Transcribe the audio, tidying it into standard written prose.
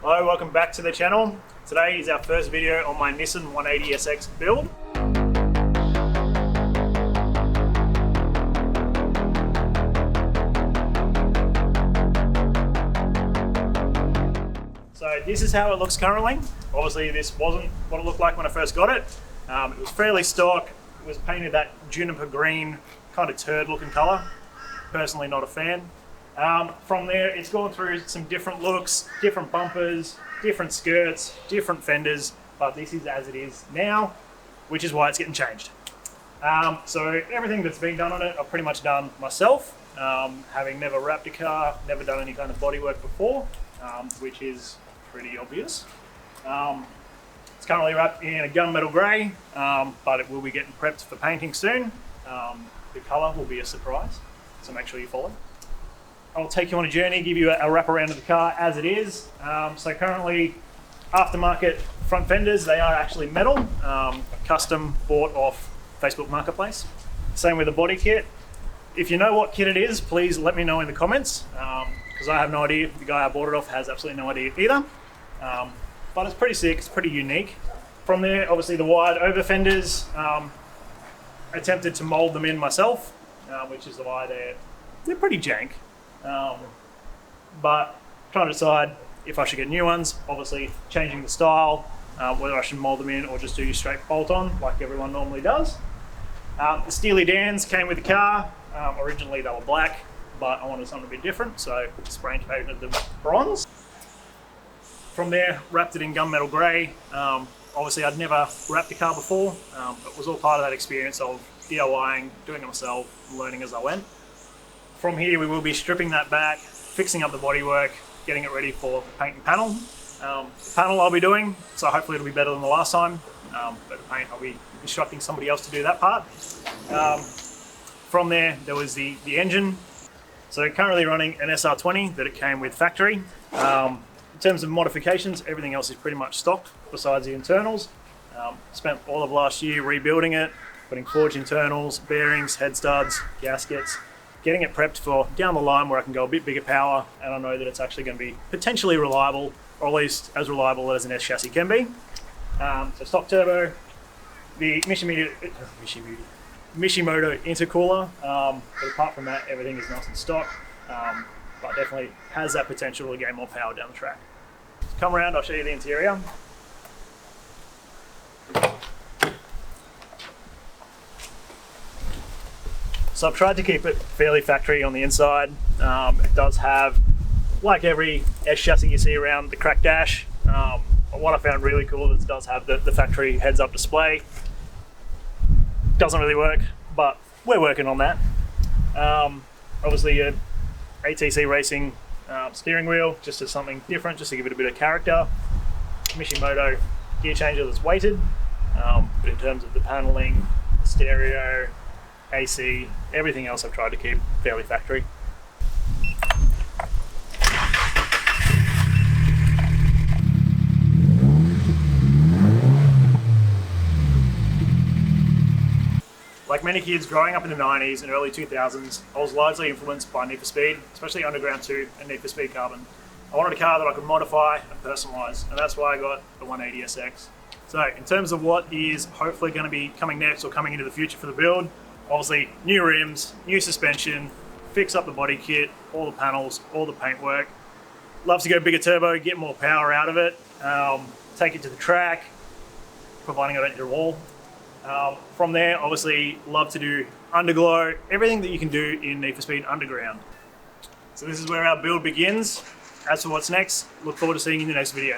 Hello, welcome back to the channel. Today is our first video on my Nissan 180Sx build. So this is how it looks currently. Obviously this wasn't what it looked like when I first got it. It was fairly stock. It was painted that juniper green, kind of turd looking color. Personally not a fan. From there, it's gone through some different looks, different bumpers, different skirts, different fenders, but this is as it is now, which is why it's getting changed. So everything that's been done on it, I've pretty much done myself, having never wrapped a car, never done any kind of bodywork before, which is pretty obvious. It's currently wrapped in a gunmetal grey, but it will be getting prepped for painting soon. The colour will be a surprise, so make sure you follow. I'll take you on a journey, give you a wraparound of the car as it is. So currently, aftermarket front fenders, they are actually metal, custom bought off Facebook Marketplace. Same with the body kit. If you know what kit it is, please let me know in the comments, because I have no idea. The guy I bought it off has absolutely no idea either. But it's pretty sick, it's pretty unique. From there, obviously the wide over fenders, attempted to mold them in myself, which is why they're pretty jank. But trying to decide if I should get new ones, obviously changing the style, whether I should mold them in or just do straight bolt on like everyone normally does. The Steely Dans came with the car. Originally they were black, but I wanted something a bit different, so spray and painted them bronze. From there, wrapped it in gunmetal grey. Obviously I'd never wrapped a car before, but it was all part of that experience of DIYing, doing it myself, learning as I went. From here, we will be stripping that back, fixing up the bodywork, getting it ready for paint and panel. The panel I'll be doing, so hopefully it'll be better than the last time. But the paint, I'll be instructing somebody else to do that part. From there was the engine. So currently running an SR20 that it came with factory. In terms of modifications, everything else is pretty much stock besides the internals. Spent all of last year rebuilding it, putting forged internals, bearings, head studs, gaskets, getting it prepped for down the line where I can go a bit bigger power, and I know that it's actually going to be potentially reliable, or at least as reliable as an S chassis can be. So stock turbo, the Mishimoto intercooler, but apart from that, everything is nice and stock, but definitely has that potential to gain more power down the track. Come around, I'll show you the interior. So I've tried to keep it fairly factory on the inside. It does have, like every S chassis you see around, the cracked dash. What I found really cool is it does have the factory heads-up display. Doesn't really work, but we're working on that. Obviously a ATC Racing steering wheel, just as something different, just to give it a bit of character. Mishimoto gear changer that's weighted, but in terms of the paneling, stereo, AC, everything else I've tried to keep fairly factory. Like many kids growing up in the 90s and early 2000s, I was largely influenced by Need for Speed, especially Underground 2 and Need for Speed Carbon. I wanted a car that I could modify and personalise, and that's why I got the 180SX. So in terms of what is hopefully going to be coming next or coming into the future for the build, obviously new rims, new suspension, fix up the body kit, all the panels, all the paintwork. Love to go bigger turbo, get more power out of it, take it to the track, providing I don't hit a wall. From there, obviously love to do underglow, everything that you can do in Need for Speed Underground. So this is where our build begins. As for what's next, look forward to seeing you in the next video.